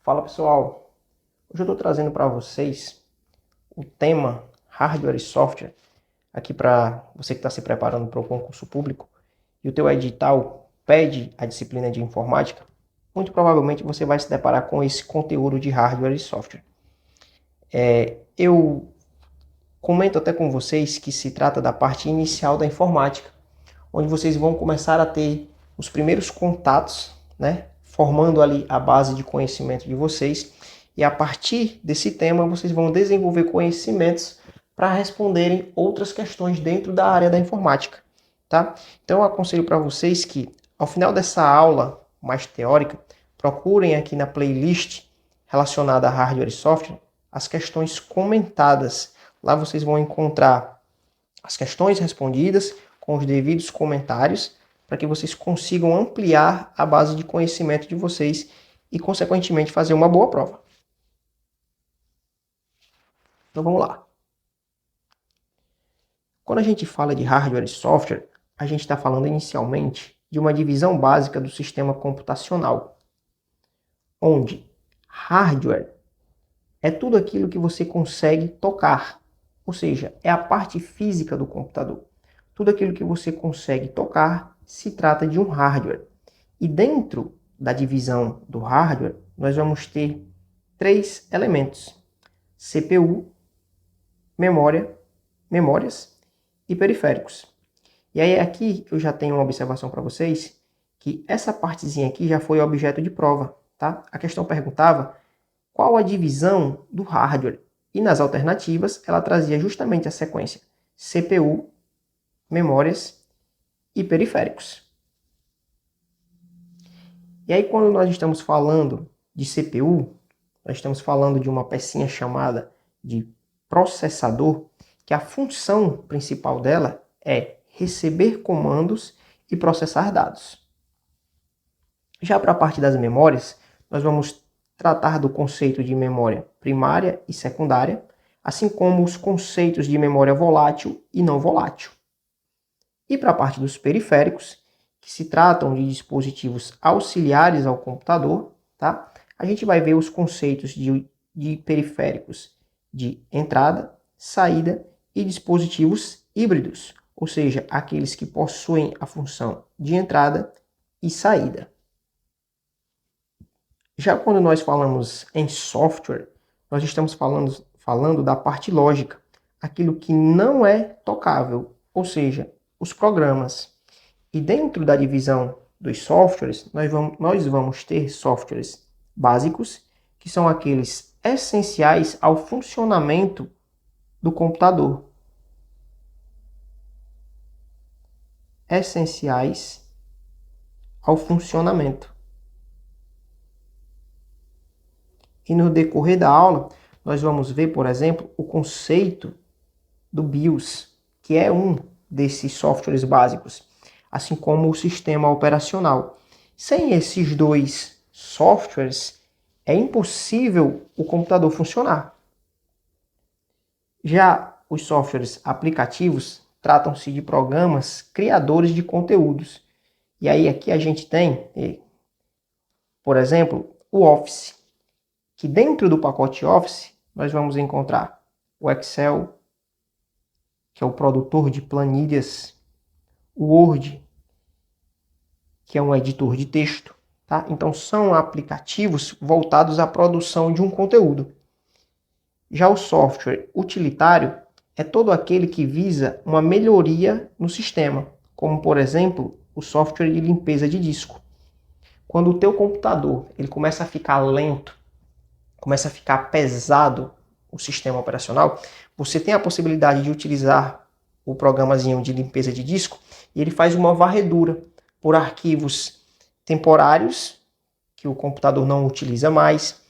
Fala pessoal, hoje eu estou trazendo para vocês o tema hardware e software aqui para você que está se preparando para o concurso público e o teu edital pede a disciplina de informática. Muito provavelmente você vai se deparar com esse conteúdo de hardware e software. Eu comento até com vocês que se trata da parte inicial da informática, onde vocês vão começar a ter os primeiros contatos, né, formando ali a base de conhecimento de vocês, e a partir desse tema vocês vão desenvolver conhecimentos para responderem outras questões dentro da área da informática, tá? Então eu aconselho para vocês que ao final dessa aula mais teórica, procurem aqui na playlist relacionada a hardware e software as questões comentadas. Lá vocês vão encontrar as questões respondidas com os devidos comentários para que vocês consigam ampliar a base de conhecimento de vocês e, consequentemente, fazer uma boa prova. Então vamos lá. Quando a gente fala de hardware e software, a gente está falando inicialmente de uma divisão básica do sistema computacional, onde hardware é tudo aquilo que você consegue tocar, ou seja, é a parte física do computador. Tudo aquilo que você consegue tocar se trata de um hardware. E dentro da divisão do hardware, nós vamos ter três elementos: CPU, memórias e periféricos. E aí aqui eu já tenho uma observação para vocês, que essa partezinha aqui já foi objeto de prova, tá? A questão perguntava qual a divisão do hardware, e nas alternativas ela trazia justamente a sequência CPU, memórias e periféricos. E aí quando nós estamos falando de CPU, nós estamos falando de uma pecinha chamada de processador, que a função principal dela é receber comandos e processar dados. Já para a parte das memórias, nós vamos tratar do conceito de memória primária e secundária, assim como os conceitos de memória volátil e não volátil. E para a parte dos periféricos, que se tratam de dispositivos auxiliares ao computador, tá? A gente vai ver os conceitos de periféricos de entrada, saída e dispositivos híbridos, ou seja, aqueles que possuem a função de entrada e saída. Já quando nós falamos em software, nós estamos falando da parte lógica, aquilo que não é tocável, ou seja, os programas. E dentro da divisão dos softwares, nós vamos ter softwares básicos, que são aqueles essenciais ao funcionamento do computador. Essenciais ao funcionamento. E no decorrer da aula, nós vamos ver, por exemplo, o conceito do BIOS, que é um desses softwares básicos, assim como o sistema operacional. Sem esses dois softwares, é impossível o computador funcionar. Já os softwares aplicativos tratam-se de programas criadores de conteúdos. E aí aqui a gente tem, por exemplo, o Office, que dentro do pacote Office nós vamos encontrar o Excel, que é o produtor de planilhas, o Word, que é um editor de texto, tá? Então são aplicativos voltados à produção de um conteúdo. Já o software utilitário é todo aquele que visa uma melhoria no sistema, como por exemplo o software de limpeza de disco. Quando o teu computador ele começa a ficar lento, começa a ficar pesado o sistema operacional, você tem a possibilidade de utilizar o programazinho de limpeza de disco e ele faz uma varredura por arquivos temporários que o computador não utiliza mais,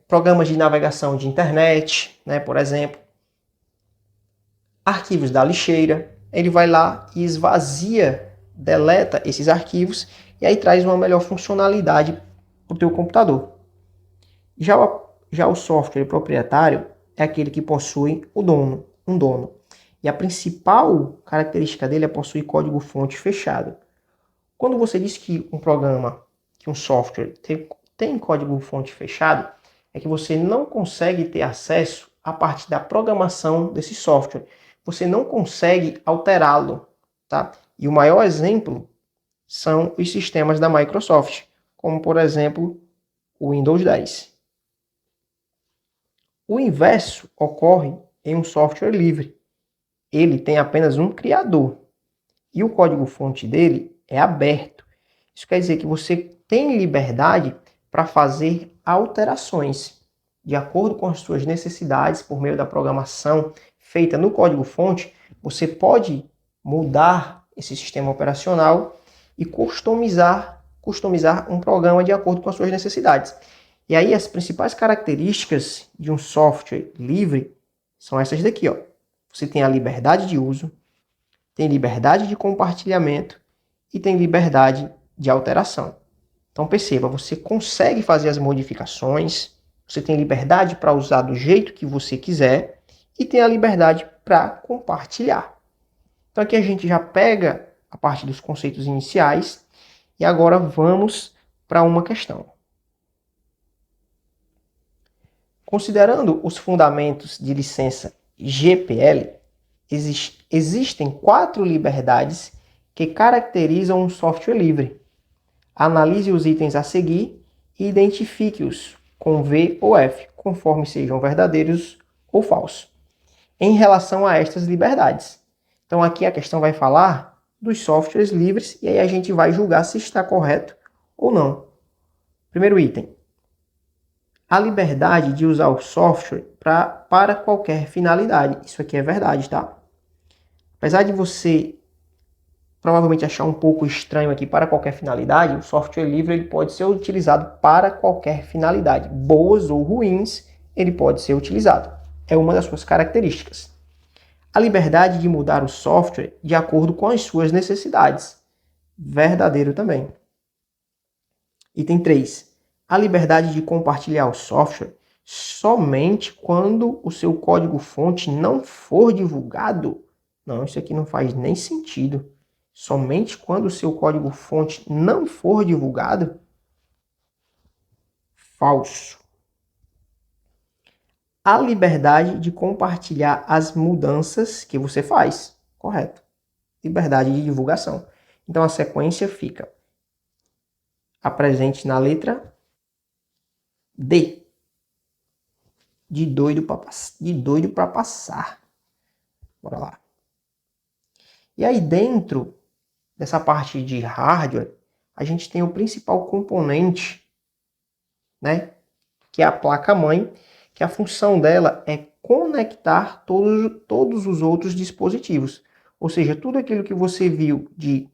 programas de navegação de internet, né, por exemplo, arquivos da lixeira, ele vai lá e esvazia, deleta esses arquivos e aí traz uma melhor funcionalidade para o teu computador. Já o software proprietário é aquele que possui um dono. E a principal característica dele é possuir código-fonte fechado. Quando você diz que um programa, que um software tem tem código-fonte fechado é que você não consegue ter acesso à parte da programação desse software. Você não consegue alterá-lo, tá? E o maior exemplo são os sistemas da Microsoft, como por exemplo o Windows 10. O inverso ocorre em um software livre. Ele tem apenas um criador e o código-fonte dele é aberto. Isso quer dizer que você tem liberdade para fazer alterações de acordo com as suas necessidades por meio da programação feita no código-fonte. Você pode mudar esse sistema operacional e customizar um programa de acordo com as suas necessidades. E aí as principais características de um software livre são essas daqui, ó. Você tem a liberdade de uso, tem liberdade de compartilhamento e tem liberdade de alteração. Então perceba, você consegue fazer as modificações, você tem liberdade para usar do jeito que você quiser e tem a liberdade para compartilhar. Então aqui a gente já pega a parte dos conceitos iniciais e agora vamos para uma questão. Considerando os fundamentos de licença GPL, existem 4 liberdades que caracterizam um software livre. Analise os itens a seguir e identifique-os com V ou F, conforme sejam verdadeiros ou falsos, em relação a estas liberdades. Então aqui a questão vai falar dos softwares livres e aí a gente vai julgar se está correto ou não. Primeiro item. A liberdade de usar o software para qualquer finalidade. Isso aqui é verdade, tá? Apesar de você provavelmente achar um pouco estranho aqui para qualquer finalidade, o software livre ele pode ser utilizado para qualquer finalidade. Boas ou ruins, ele pode ser utilizado. É uma das suas características. A liberdade de mudar o software de acordo com as suas necessidades. Verdadeiro também. Item 3. A liberdade de compartilhar o software somente quando o seu código-fonte não for divulgado. Não, isso aqui não faz nem sentido. Somente quando o seu código-fonte não for divulgado? Falso. A liberdade de compartilhar as mudanças que você faz. Correto. Liberdade de divulgação. Então a sequência fica presente na letra D. De doido para passar. Bora lá. E aí dentro dessa parte de hardware, a gente tem o principal componente, né, que é a placa-mãe, que a função dela é conectar todos os outros dispositivos. Ou seja, tudo aquilo que você viu de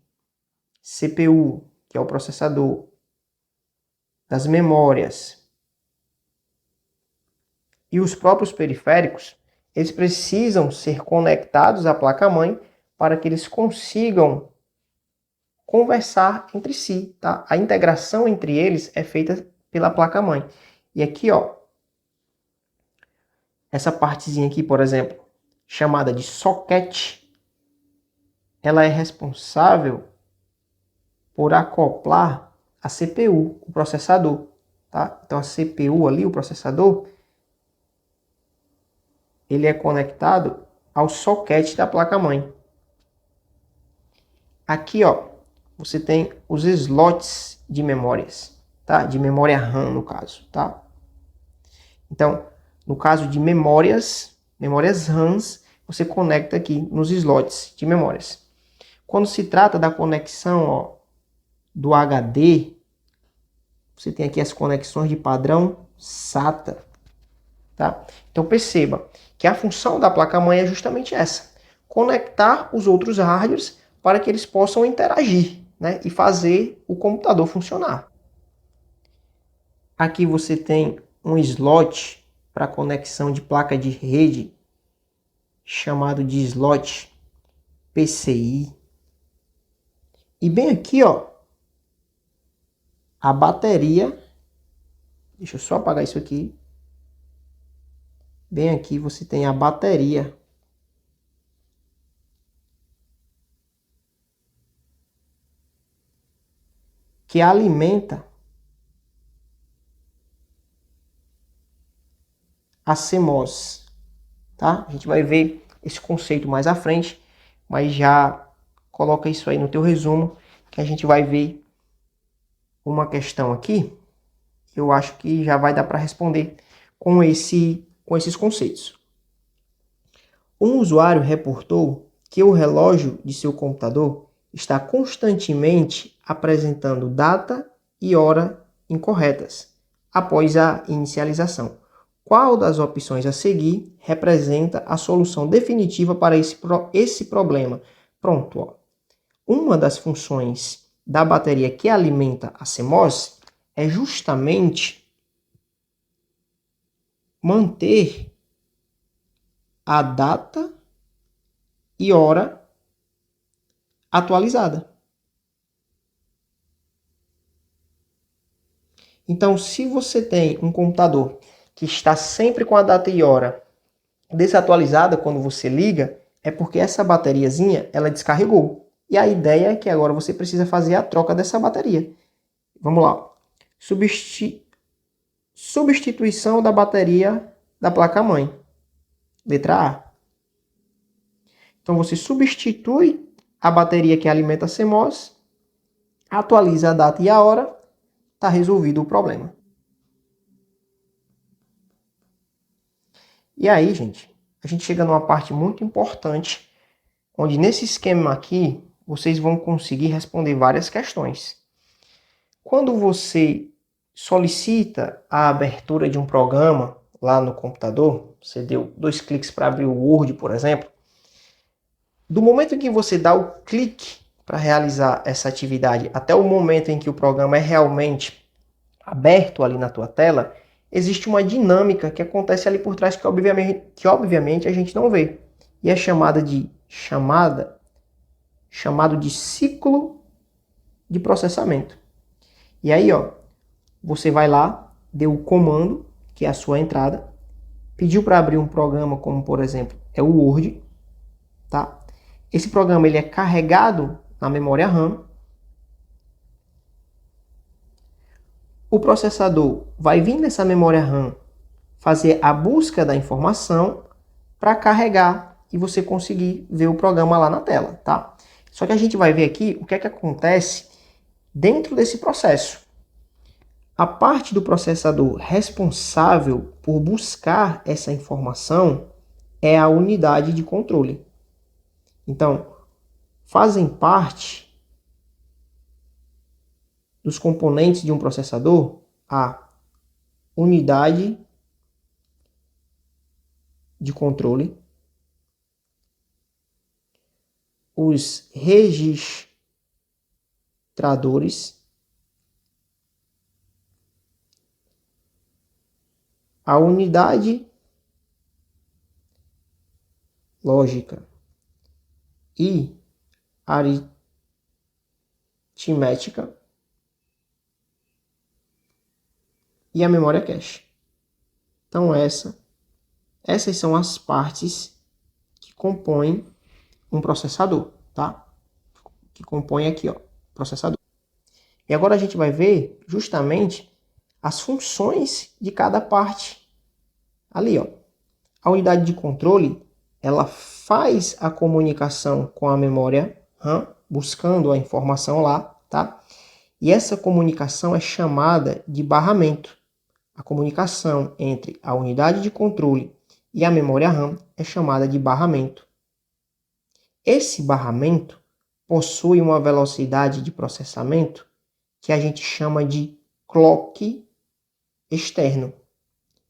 CPU, que é o processador, das memórias e os próprios periféricos, eles precisam ser conectados à placa-mãe para que eles consigam conversar entre si, tá? A integração entre eles é feita pela placa-mãe. E aqui, ó, essa partezinha aqui, por exemplo, chamada de socket, ela é responsável por acoplar a CPU, o processador, tá? Então a CPU ali, o processador, ele é conectado ao socket da placa-mãe. Aqui, ó, você tem os slots de memórias, tá? De memória RAM, no caso, tá? Então, no caso de memórias RAMs, você conecta aqui nos slots de memórias. Quando se trata da conexão, ó, do HD, você tem aqui as conexões de padrão SATA, tá? Então perceba que a função da placa-mãe é justamente essa: conectar os outros hardwares para que eles possam interagir, né, e fazer o computador funcionar. Aqui você tem um slot para conexão de placa de rede, chamado de slot PCI. E bem aqui, ó, a bateria. Deixa eu só apagar isso aqui. Bem aqui você tem a bateria. Que alimenta a CMOS, tá? A gente vai ver esse conceito mais à frente, mas já coloca isso aí no teu resumo, que a gente vai ver uma questão aqui, que eu acho que já vai dar para responder com esses conceitos. Um usuário reportou que o relógio de seu computador está constantemente apresentando data e hora incorretas após a inicialização. Qual das opções a seguir representa a solução definitiva para esse problema? Pronto, ó. Uma das funções da bateria que alimenta a CMOS é justamente manter a data e hora atualizada. Então, se você tem um computador que está sempre com a data e hora desatualizada quando você liga, é porque essa bateriazinha ela descarregou. E a ideia é que agora você precisa fazer a troca dessa bateria. Vamos lá. Substituição da bateria da placa-mãe. Letra A. Então você substitui a bateria que alimenta a CMOS, atualiza a data e a hora, está resolvido o problema. E aí, gente, a gente chega numa parte muito importante, onde nesse esquema aqui, vocês vão conseguir responder várias questões. Quando você solicita a abertura de um programa lá no computador, você deu 2 cliques para abrir o Word, por exemplo, do momento em que você dá o clique para realizar essa atividade até o momento em que o programa é realmente aberto ali na tua tela, existe uma dinâmica que acontece ali por trás que obviamente a gente não vê. E é chamado de ciclo de processamento. E aí, ó, você vai lá, deu o comando, que é a sua entrada, pediu para abrir um programa como, por exemplo, é o Word, tá? Esse programa ele é carregado na memória RAM. O processador vai vir nessa memória RAM fazer a busca da informação para carregar e você conseguir ver o programa lá na tela, tá? Só que a gente vai ver aqui o que é que acontece dentro desse processo. A parte do processador responsável por buscar essa informação é a unidade de controle. Então, fazem parte dos componentes de um processador a unidade de controle, os registradores, a unidade lógica e aritmética e a memória cache. Então essas são as partes que compõem um processador, tá? Que compõe aqui, ó, processador. E agora a gente vai ver justamente as funções de cada parte ali, ó. A unidade de controle, ela faz a comunicação com a memória RAM, buscando a informação lá, tá? E essa comunicação é chamada de barramento. A comunicação entre a unidade de controle e a memória RAM é chamada de barramento. Esse barramento possui uma velocidade de processamento que a gente chama de clock externo.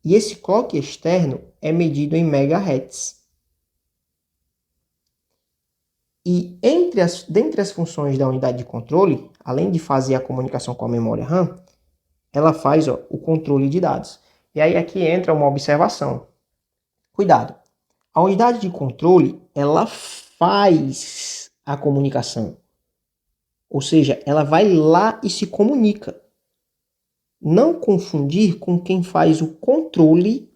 E esse clock externo é medido em megahertz. E dentre as funções da unidade de controle, além de fazer a comunicação com a memória RAM, ela faz, ó, o controle de dados. E aí aqui entra uma observação. Cuidado. A unidade de controle, ela faz a comunicação. Ou seja, ela vai lá e se comunica. Não confundir com quem faz o controle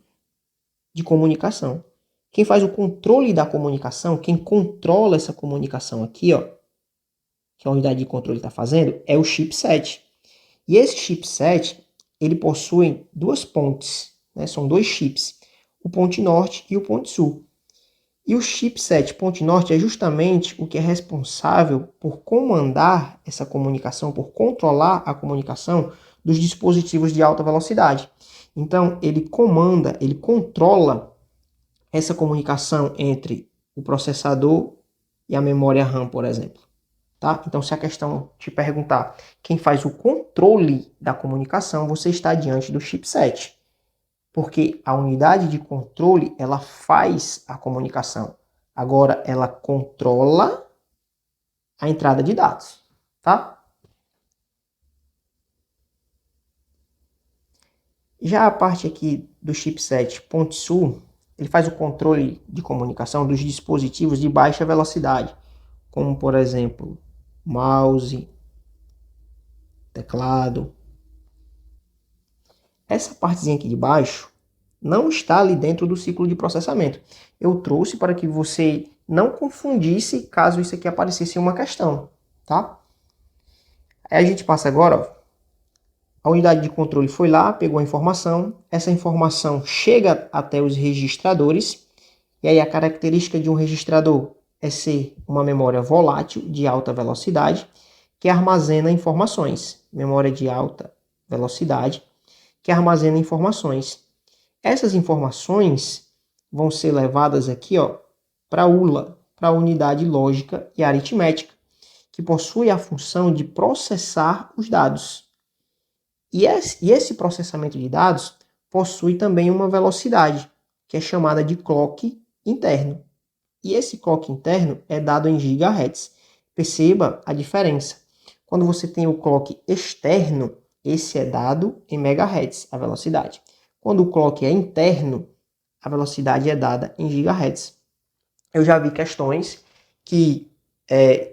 de comunicação. Quem faz o controle da comunicação, quem controla essa comunicação aqui, ó, que a unidade de controle está fazendo, é o chipset. E esse chipset, ele possui duas pontes, né? São dois chips. o ponte norte e o ponte sul. E o chipset ponte norte é justamente o que é responsável por comandar essa comunicação, por controlar a comunicação dos dispositivos de alta velocidade. Então, ele comanda, ele controla essa comunicação entre o processador e a memória RAM, por exemplo. Tá? Então, se a questão te perguntar quem faz o controle da comunicação, você está diante do chipset. Porque a unidade de controle, ela faz a comunicação. Agora, ela controla a entrada de dados, tá? Já a parte aqui do chipset ponte sul, ele faz o controle de comunicação dos dispositivos de baixa velocidade, como, por exemplo, mouse, teclado. Essa partezinha aqui de baixo não está ali dentro do ciclo de processamento. Eu trouxe para que você não confundisse caso isso aqui aparecesse em uma questão, tá? Aí a gente passa agora, ó, a unidade de controle foi lá, pegou a informação, essa informação chega até os registradores, e aí a característica de um registrador é ser uma memória volátil de alta velocidade, que armazena informações. Memória de alta velocidade, que armazena informações. Essas informações vão ser levadas aqui, ó, para a ULA, para a unidade lógica e aritmética, que possui a função de processar os dados. E esse processamento de dados possui também uma velocidade, que é chamada de clock interno. E esse clock interno é dado em gigahertz. Perceba a diferença. Quando você tem o clock externo, esse é dado em megahertz, a velocidade. Quando o clock é interno, a velocidade é dada em gigahertz. Eu já vi questões que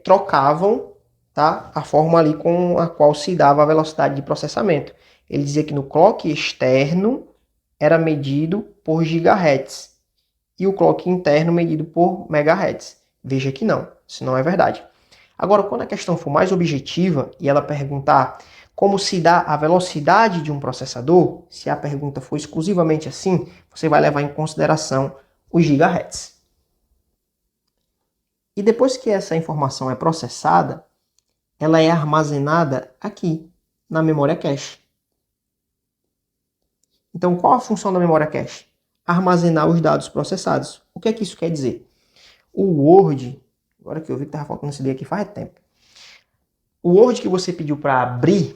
trocavam, tá, a forma ali com a qual se dava a velocidade de processamento. Ele dizia que no clock externo era medido por gigahertz e o clock interno medido por megahertz. Veja que não, isso não é verdade. Agora, quando a questão for mais objetiva e ela perguntar como se dá a velocidade de um processador, se a pergunta for exclusivamente assim, você vai levar em consideração os gigahertz. E depois que essa informação é processada, ela é armazenada aqui, na memória cache. Então, qual a função da memória cache? Armazenar os dados processados. O que é que isso quer dizer? O Word, agora que eu vi que estava faltando esse D aqui faz tempo. O Word que você pediu para abrir,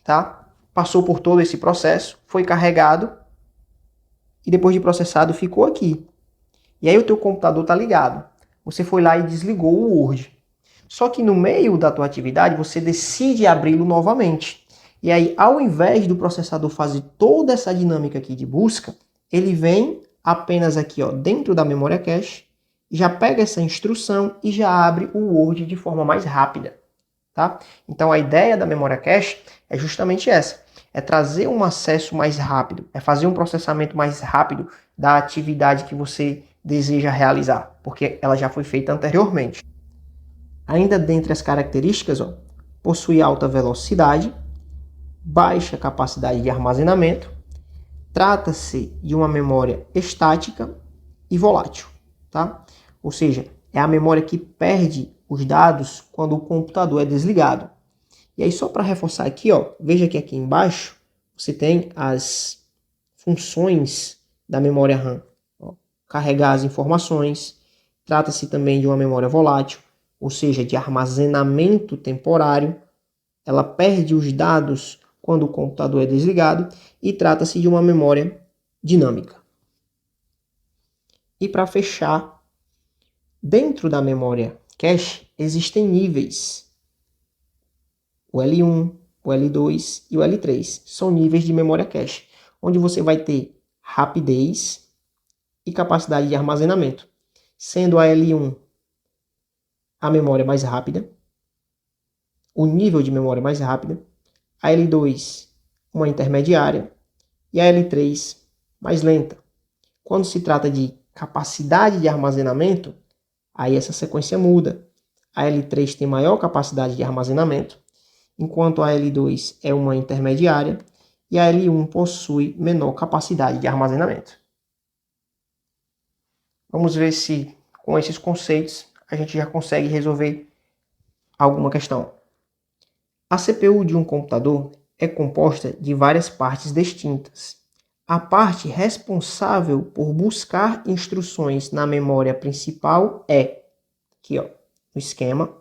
tá? Passou por todo esse processo, foi carregado e depois de processado ficou aqui. E aí o teu computador está ligado. Você foi lá e desligou o Word. Só que no meio da tua atividade você decide abri-lo novamente. E aí, ao invés do processador fazer toda essa dinâmica aqui de busca, ele vem apenas aqui, ó, dentro da memória cache, já pega essa instrução e já abre o Word de forma mais rápida. Tá? Então a ideia da memória cache é justamente essa, é trazer um acesso mais rápido, é fazer um processamento mais rápido da atividade que você deseja realizar, porque ela já foi feita anteriormente. Ainda dentre as características, ó, possui alta velocidade, baixa capacidade de armazenamento, trata-se de uma memória estática e volátil, tá? Ou seja, é a memória que perde os dados quando o computador é desligado. E aí, só para reforçar aqui, ó, veja que aqui embaixo você tem as funções da memória RAM. Ó, carregar as informações, trata-se também de uma memória volátil, ou seja, de armazenamento temporário. Ela perde os dados quando o computador é desligado e trata-se de uma memória dinâmica. E para fechar, dentro da memória cache existem níveis. O L1, o L2 e o L3 são níveis de memória cache, onde você vai ter rapidez e capacidade de armazenamento, sendo a L1 a memória mais rápida, o nível de memória mais rápida, a L2 uma intermediária e a L3 mais lenta. Quando se trata de capacidade de armazenamento, aí essa sequência muda. A L3 tem maior capacidade de armazenamento, enquanto a L2 é uma intermediária e a L1 possui menor capacidade de armazenamento. Vamos ver se com esses conceitos a gente já consegue resolver alguma questão. A CPU de um computador é composta de várias partes distintas. A parte responsável por buscar instruções na memória principal é, aqui ó, no esquema,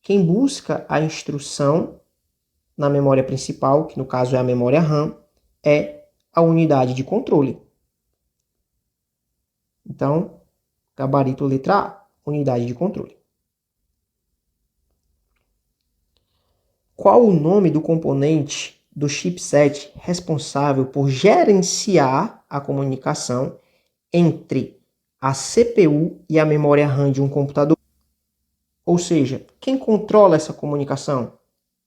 quem busca a instrução na memória principal, que no caso é a memória RAM, é a unidade de controle. Então, gabarito letra A, unidade de controle. Qual o nome do componente do chipset responsável por gerenciar a comunicação entre a CPU e a memória RAM de um computador? Ou seja, quem controla essa comunicação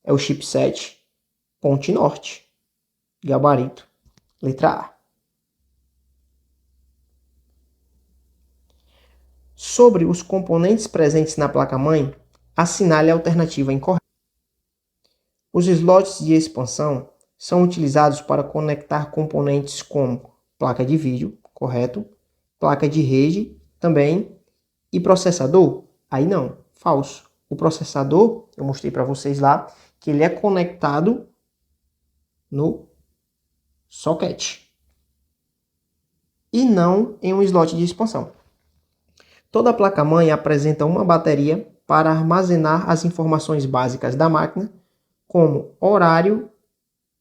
é o chipset ponte norte, gabarito, letra A. Sobre os componentes presentes na placa-mãe, assinale a alternativa incorreta. Os slots de expansão são utilizados para conectar componentes como placa de vídeo, correto? Placa de rede, também. E processador? Aí não, falso. O processador, eu mostrei para vocês lá, que ele é conectado no socket e não em um slot de expansão. Toda placa-mãe apresenta uma bateria para armazenar as informações básicas da máquina, como horário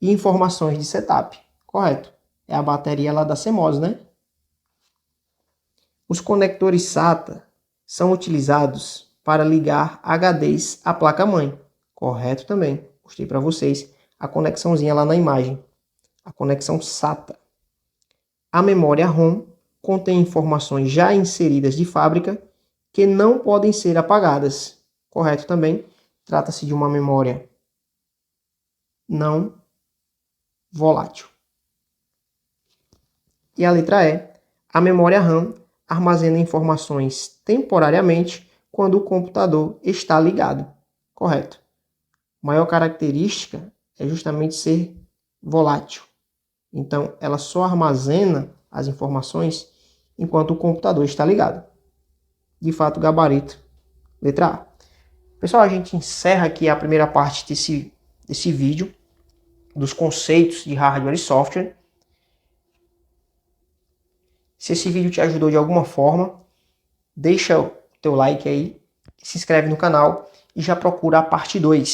e informações de setup. Correto? É a bateria lá da CMOS, né? Os conectores SATA são utilizados para ligar HDs à placa-mãe. Correto também. Mostrei para vocês a conexãozinha lá na imagem. A conexão SATA. A memória ROM contém informações já inseridas de fábrica que não podem ser apagadas. Correto também. Trata-se de uma memória não volátil. E a letra E, a memória RAM armazena informações temporariamente quando o computador está ligado. Correto. A maior característica é justamente ser volátil. Então, ela só armazena as informações enquanto o computador está ligado. De fato, gabarito, letra A. Pessoal, a gente encerra aqui a primeira parte desse vídeo, dos conceitos de hardware e software. Se esse vídeo te ajudou de alguma forma, deixa o teu like aí, se inscreve no canal e já procura a parte 2.